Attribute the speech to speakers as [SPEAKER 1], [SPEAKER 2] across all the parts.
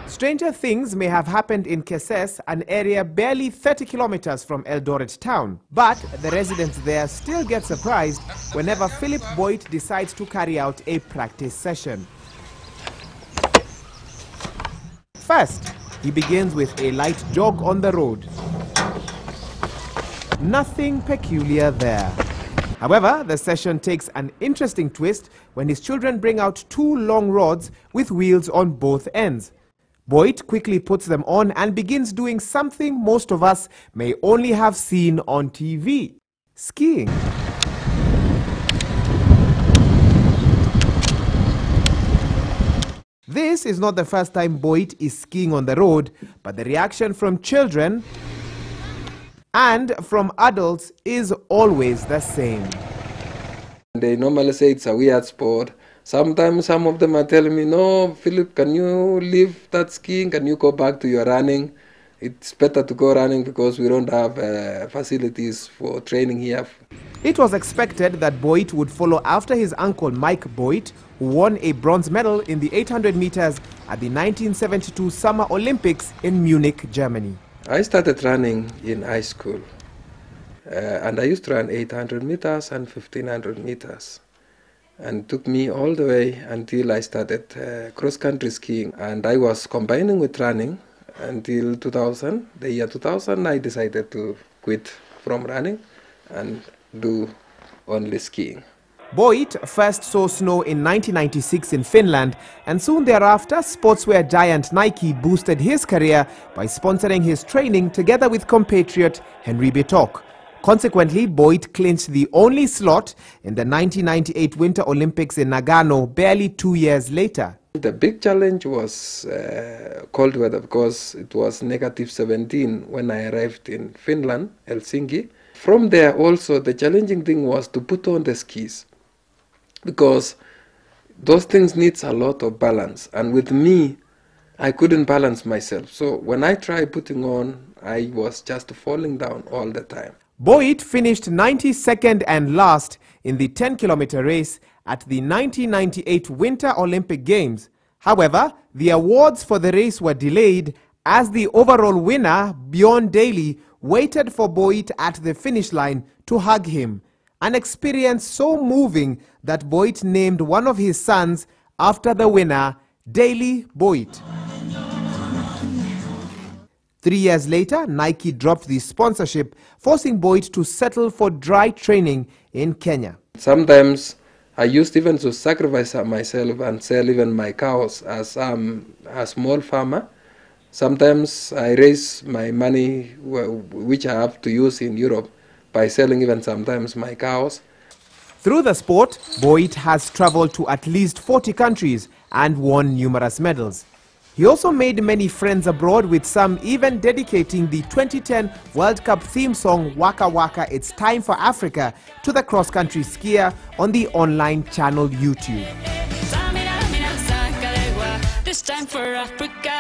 [SPEAKER 1] Stranger things may have happened in Keses, an area barely 30 kilometers from Eldoret town. But the residents there still get surprised whenever Phillip Boit decides to carry out a practice session. First, he begins with a light jog on the road. Nothing peculiar there. However, the session takes an interesting twist when his children bring out two long rods with wheels on both ends. Boit quickly puts them on and begins doing something most of us may only have seen on TV: skiing. This is not the first time Boit is skiing on the road, but the reaction from children and from adults is always the same.
[SPEAKER 2] They normally say it's a weird sport. Sometimes some of them are telling me, no, Philip, can you leave that skiing? Can you go back to your running? It's better to go running because we don't have facilities for training here.
[SPEAKER 1] It was expected that Boit would follow after his uncle Mike Boit, who won a bronze medal in the 800 meters at the 1972 Summer Olympics in Munich, Germany.
[SPEAKER 2] I started running in high school, and I used to run 800 meters and 1500 meters. And it took me all the way until I started cross-country skiing. And I was combining with running until 2000. The year 2000, I decided to quit from running and do only skiing.
[SPEAKER 1] Boit first saw snow in 1996 in Finland, and soon thereafter sportswear giant Nike boosted his career by sponsoring his training together with compatriot Henry Bitok. Consequently, Boit clinched the only slot in the 1998 Winter Olympics in Nagano barely 2 years later.
[SPEAKER 2] The big challenge was cold weather, because it was -17 when I arrived in Finland, Helsinki. From there also, the challenging thing was to put on the skis, because those things needs a lot of balance, and with me I couldn't balance myself. So when I tried putting on, I was just falling down all the time.
[SPEAKER 1] Boit finished 92nd and last in the 10-kilometer race at the 1998 Winter Olympic Games. However, the awards for the race were delayed as the overall winner, Bjorn Daly, waited for Boit at the finish line to hug him. An experience so moving that Boit named one of his sons after the winner, Daly Boit. 3 years later, Nike dropped the sponsorship, forcing Boit to settle for dry training in Kenya.
[SPEAKER 2] Sometimes I used even to sacrifice myself and sell even my cows, as I'm a small farmer. Sometimes I raise my money, which I have to use in Europe, by selling even sometimes my cows.
[SPEAKER 1] Through the sport, Boit has traveled to at least 40 countries and won numerous medals. He also made many friends abroad, with some even dedicating the 2010 World Cup theme song Waka Waka It's Time for Africa to the cross-country skier on the online channel YouTube. This time for Africa.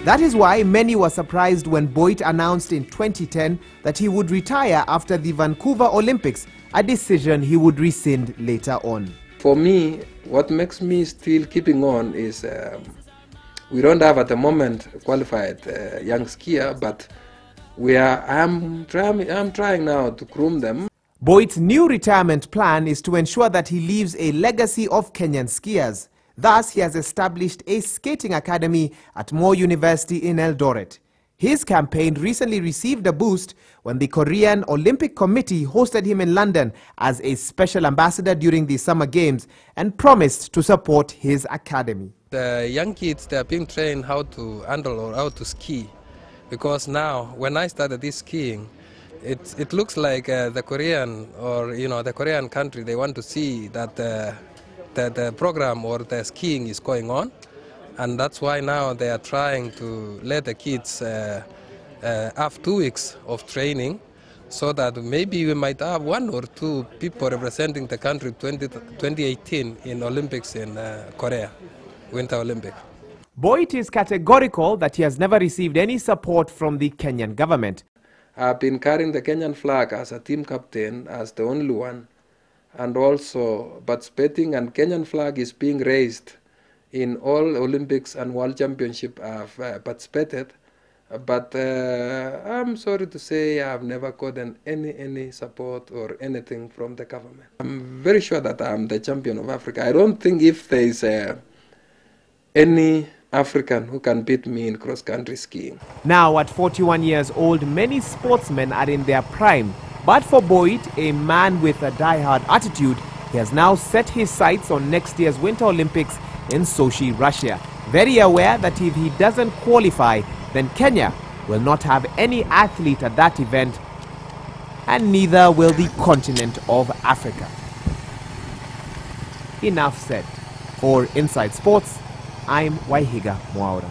[SPEAKER 1] That is why many were surprised when Boit announced in 2010 that he would retire after the Vancouver Olympics, a decision he would rescind later on.
[SPEAKER 2] For me, what makes me still keeping on is we don't have at the moment a qualified young skier, but I'm trying now to groom them.
[SPEAKER 1] Boit's new retirement plan is to ensure that he leaves a legacy of Kenyan skiers. Thus, he has established a skating academy at Moore University in Eldoret. His campaign recently received a boost when the Korean Olympic Committee hosted him in London as a special ambassador during the Summer Games and promised to support his academy.
[SPEAKER 2] The young kids, they are being trained how to handle or how to ski, because now when I started this skiing, it looks like the Korean, or the Korean country, they want to see that the program or the skiing is going on. And that's why now they are trying to let the kids have 2 weeks of training, so that maybe we might have 1 or 2 people representing the country 2018 in Olympics in Korea, Winter Olympics.
[SPEAKER 1] Boit is categorical that he has never received any support from the Kenyan government.
[SPEAKER 2] I've been carrying the Kenyan flag as a team captain, as the only one, and also participating, and Kenyan flag is being raised in all Olympics and World Championship I've participated. But I'm sorry to say I've never gotten any support or anything from the government. I'm very sure that I'm the champion of Africa. I don't think if there is any African who can beat me in cross-country skiing.
[SPEAKER 1] Now at 41 years old, many sportsmen are in their prime. But for Boit, a man with a die-hard attitude, he has now set his sights on next year's Winter Olympics in Sochi, Russia. Very aware that if he doesn't qualify, then Kenya will not have any athlete at that event, and neither will the continent of Africa. Enough said. For Inside Sports, I'm Waihiga Mwaura.